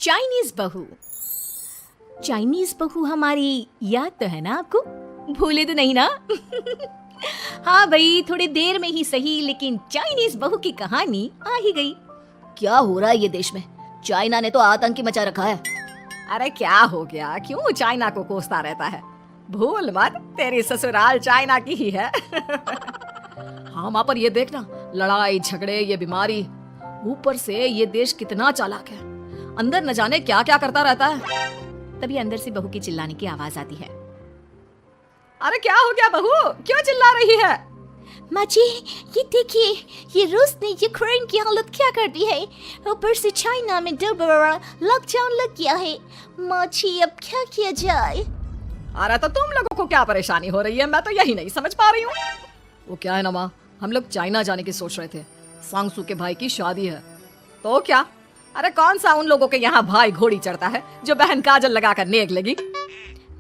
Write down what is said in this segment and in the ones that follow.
Chinese बहू। Chinese बहू हमारी याद तो है ना आपको? भूले तो नहीं ना? हाँ भाई, थोड़ी देर में ही सही, लेकिन चाइनीज बहू की कहानी आ ही गई। क्या हो रहा है ये देश में? चाइना ने तो आतंकी मचा रखा है। अरे क्या हो गया, क्यों चाइना को कोसता रहता है? भूल मत, तेरी ससुराल चाइना की ही है। हाँ वहाँ पर ये देखना, लड़ाई झगड़े, ये बीमारी, ऊपर से ये देश कितना चालाक है, अंदर न जाने क्या क्या करता रहता है। तभी अंदर से बहू की चिल्लाने की आवाज आती है। अरे क्या हो गया बहू, क्यों चिल्ला रही है? माँ जी, ये देखिए, ये रूस ने यूक्रेन की हालत क्या कर दी है। ऊपर से चाइना में दोबारा लॉकडाउन लग गया है। माँ जी, अब क्या किया जाए? अरे तो तुम लोगों को क्या परेशानी हो रही है, मैं तो यही नहीं समझ पा रही हूँ। वो क्या है ना माँ, हम लोग चाइना जाने की सोच रहे थे, सांगसू के भाई की शादी है। तो क्या? अरे कौन सा उन लोगों के यहाँ भाई घोड़ी चढ़ता है जो बहन काजल लगाकर नेक लगी?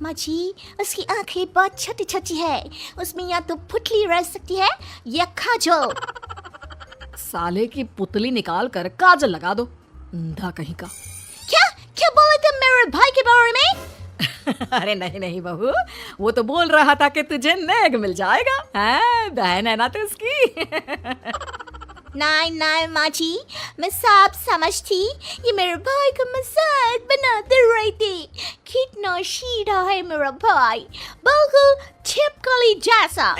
माँ जी, उसकी आंखें बहुत छोटी छोटी है, उसमें या तो पुतली रह सकती है या काजल। साले की पुतली निकाल कर काजल लगा दो, अंधा कहीं का। क्या क्या बोले तुम मेरे भाई के बारे में? अरे नहीं नहीं बहू, वो तो बोल रहा था कि तुझे नेक मिल जाएगा, है बहन है ना तो उसकी। नहीं नहीं माँ जी, मैं सब समझती, ये मेरे भाई का मजाक बनाते रहते। कितना सीधा है मेरा भाई, बिल्कुल छिपकली जैसा।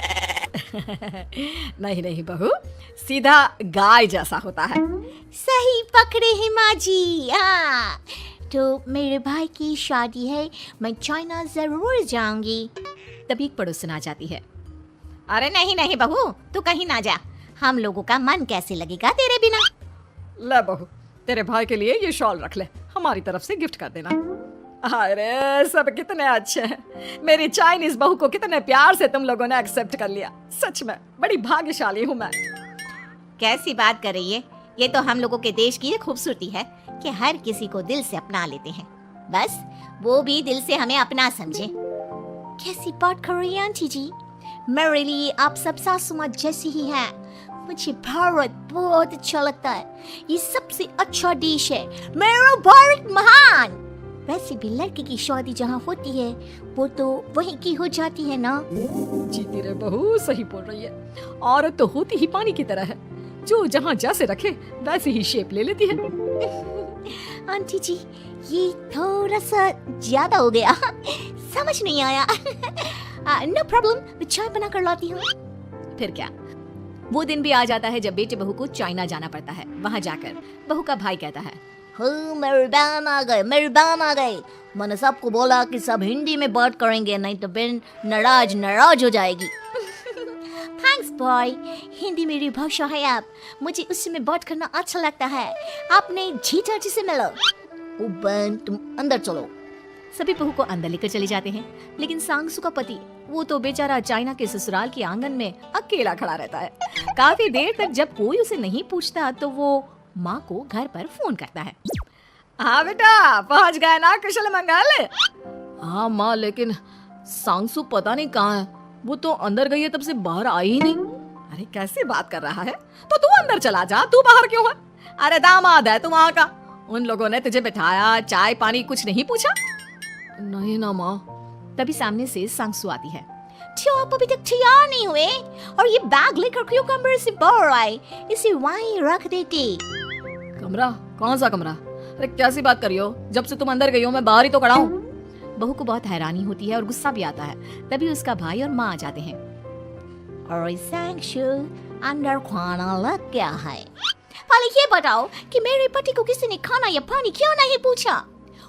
नहीं नहीं बहू, सीधा गाय जैसा होता है। सही पकड़े हैं माँ जी। हाँ, तो मेरे भाई की शादी है, मैं चाइना जरूर जाऊंगी। तभी एक पड़ोसन आ जाती है। अरे नहीं नहीं बहू, तू कहीं ना जा, हम लोगों का मन कैसे लगेगा तेरे बिना। ले बहू, तेरे भाई के लिए ये शॉल रख ले, हमारी तरफ से गिफ्ट कर देना। अरे सब कितने अच्छे हैं, मेरी चाइनीज बहू को कितने प्यार से तुम लोगों ने एक्सेप्ट कर लिया। सच में बड़ी भाग्यशाली हूँ मैं। कैसी बात कर रही है? ये तो हम लोगों के देश की खूबसूरती है कि हर किसी को दिल से अपना लेते हैं, बस वो भी दिल से हमें अपना समझे। कैसी बात कर रही है आंटी जी? मेरे लिए आप सब सासू माँ जैसी ही हैं। मुझे भारत बहुत अच्छा लगता है, ये सबसे अच्छा देश है, मेरा भारत महान। वैसे भी लड़की की शादी जहाँ होती है वो तो वहीं की हो जाती है ना। जीती रे बहू, सही बोल रही है। औरत तो होती ही पानी की तरह है, जो जहाँ जैसे रखे वैसे ही शेप ले लेती है। आंटी जी, ये थोड़ा सा ज्यादा हो गया, समझ नहीं आया। नो प्रॉब्लम, मैं चाय बना कर लाती हूँ। फिर क्या, वो दिन भी आ जाता है जब बेटे बहू को चाइना जाना पड़ता है। वहाँ जाकर बहू का भाई कहता है, मेरे बहन आ गए, मेरी बहन आ गई। मैंने सबको बोला कि सब हिंदी में बात करेंगे, नहीं तो बहन नाराज हो जाएगी। थैंक्स बॉय, हिंदी मेरी भाषा है। आप मुझे उसी में बात करना अच्छा लगता है। आपने जीजा जी से मिलो। ओ बहन, तुम अंदर चलो। सभी बहू को अंदर लेकर चले जाते हैं, लेकिन सांगसू का पति, वो तो बेचारा चाइना के ससुराल के आंगन में अकेला खड़ा रहता है। काफी देर तक जब कोई उसे नहीं पूछता तो वो माँ को घर पर फोन करता है। हाँ बेटा, पहुँच गए ना कुशल मंगल? हाँ माँ, लेकिन सांगसू पता नहीं कहाँ है, वो तो अंदर गई है तब से बाहर आई ही नहीं। अरे कैसी बात कर रहा है, तो तू अंदर चला जा, तू बाहर क्यों है? अरे दामाद है तू वहाँ का, उन लोगों ने तुझे बिठाया, चाय पानी कुछ नहीं पूछा? नहीं ना माँ। तभी सामने से सांगसू आती है। क्यों आप अभी तक तैयार नहीं हुए? और ये बैग लेकर क्यों कमरे से बाहर आए? इसे वहीं रख देते। कमरा? कौन सा कमरा? अरे कैसी बात कर रही हो, जब से तुम अंदर गई हो मैं बाहर ही तो खड़ा हूँ। बहू को बहुत हैरानी होती है और गुस्सा भी आता है। तभी उसका भाई और माँ आ जाते हैं। और सांगसू, अंदर खाना लग गया है। पहले ये बताओ कि मेरे पति को किसी ने खाना या पानी क्यों नहीं पूछा?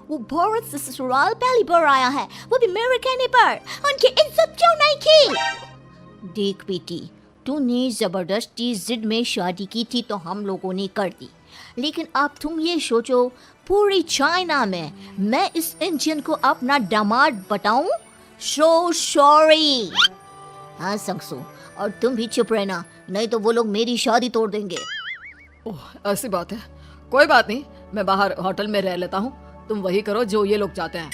वो भारत से ससुराल पहली बार आया है, वो भी मेरे कहने पर। उनकी इज्जत क्यों नहीं की? देख बेटी, तूने जबरदस्ती जिद में शादी की थी तो हम लोगों ने कर दी, लेकिन अब तुम ये सोचो, पूरी चाइना में मैं इस इंडियन को अपना दामाद बताऊं? So sorry. हाँ सांगसू, और तुम भी चुप रहना, नहीं तो वो लोग मेरी शादी तोड़ देंगे। ओह ऐसी बात है, कोई बात नहीं, मैं बाहर होटल में रह लेता हूँ, तुम वही करो जो ये लोग चाहते हैं।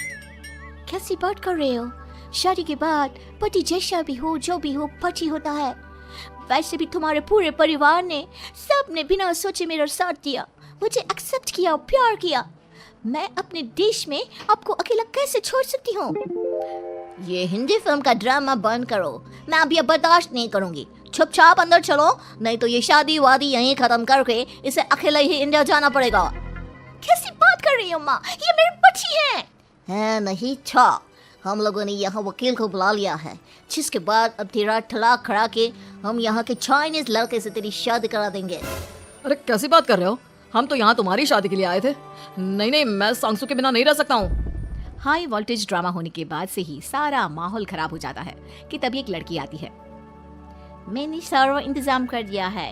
कैसी बात कर रहे हो? शादी के बाद पति जैसा भी हो, जो भी हो, पति होता है। वैसे भी तुम्हारे पूरे परिवार ने, सबने बिना सोचे मेरा साथ दिया, मुझे एक्सेप्ट किया, प्यार किया। मैं अपने देश में आपको अकेला कैसे छोड़ सकती हूँ? ये हिंदी फिल्म का ड्रामा बंद करो, मैं अब ये बर्दाश्त नहीं करूंगी। चुपचाप अंदर चलो, नहीं तो ये शादी वादी यहीं खत्म करके इसे अकेले ही इंडिया जाना पड़ेगा। कैसी बात कर रही हो माँ, ये मेरी बच्ची है नहीं छा। हम लोगों ने यहाँ वकील को बुला लिया है, जिसके बाद अब तेरा तलाक करा के हम यहाँ के चाइनीज लड़के से तेरी शादी करा देंगे। अरे कैसी बात कर रहे हो? हम तो यहाँ तुम्हारी शादी के लिए आए थे। नहीं, मैं सांसू के बिना नहीं रह सकता हूँ। हाई वोल्टेज ड्रामा होने के बाद से ही सारा माहौल खराब हो जाता है कि तभी एक लड़की आती है। मैंने सारा इंतजाम कर दिया है,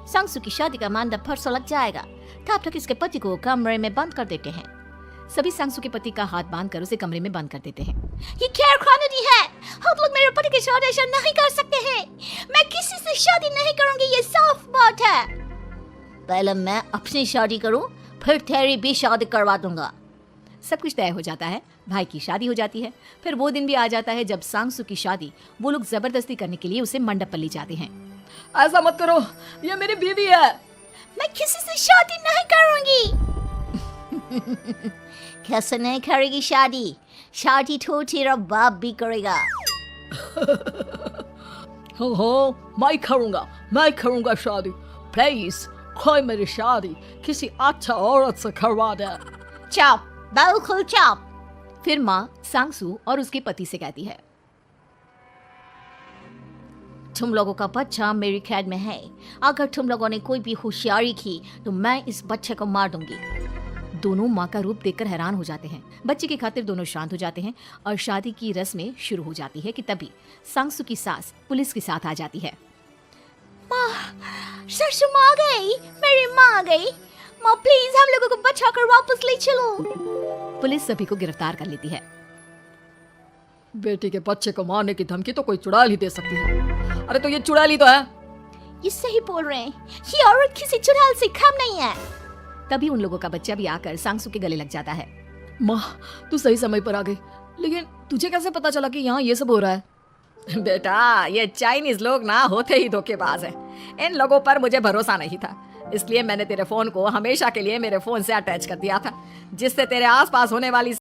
सांसू की शादी का मंडप परसों लग जाएगा। तब तक इसके पति को कमरे में बंद कर देते हैं। सभी सांसू के पति का हाथ बांधकर उसे कमरे में बंद कर देते हैं। ये क्या कानूनी है? हम लोग मेरे पति के साथ ऐसा नहीं कर सकते हैं। मैं किसी से शादी नहीं करूंगी, ये साफ बात है। पहले मैं अपनी शादी करूं, फिर तेरी भी शादी करवा दूंगा। सब कुछ तय हो जाता है, भाई की शादी हो जाती है। फिर वो दिन भी आ जाता है जब सांसू की शादी वो लोग जबरदस्ती करने के लिए उसे मंडप पर ले जाते हैं। ऐसा मत करो, ये मेरी बीवी है। मैं किसी से शादी नहीं करूंगी। कैसे नहीं करेगी शादी? शादी तो तेरा बाप भी करेगा। हो, मैं करूंगा शादी। प्लीज कोई मेरी शादी किसी अच्छा औरत से करवा दे। चाप, बिल्कुल चाप। फिर माँ सांसू और उसके पति से कहती है, तुम लोगों का बच्चा मेरी कैद में है। अगर तुम लोगों ने कोई भी होशियारी की तो मैं इस बच्चे को मार दूंगी। दोनों माँ का रूप देखकर हैरान हो जाते हैं। बच्चे की खातिर दोनों शांत हो जाते हैं और शादी की रस्में शुरू हो जाती है कि तभी सांसू की सास पुलिस के साथ आ जाती है। माँ, सरसू माँ आ गई, मेरी माँ आ गई। माँ प्लीज हम लोगों को बचाकर वापस ले चलो। पुलिस सभी को गिरफ्तार कर लेती है। बेटी के बच्चे को मारने की धमकी तो कोई चुड़ैल ही दे सकती है। अरे तो ये चुड़ैल ही तो है। ये सही बोल रहे हैं, ये औरत किसी चुड़ैल से कम नहीं है। तभी उन लोगों का बच्चा भी आकर सांसू के गले लग जाता है। माँ, तू सही समय पर आ गई, लेकिन तुझे कैसे पता चला कि यहाँ ये सब हो रहा है? बेटा, ये चाइनीज लोग ना होते ही धोखेबाज हैं। इन लोगों पर मुझे भरोसा नहीं था, इसलिए मैंने तेरे फोन को हमेशा के लिए मेरे फोन से अटैच कर दिया था, जिससे तेरे आसपास होने वाली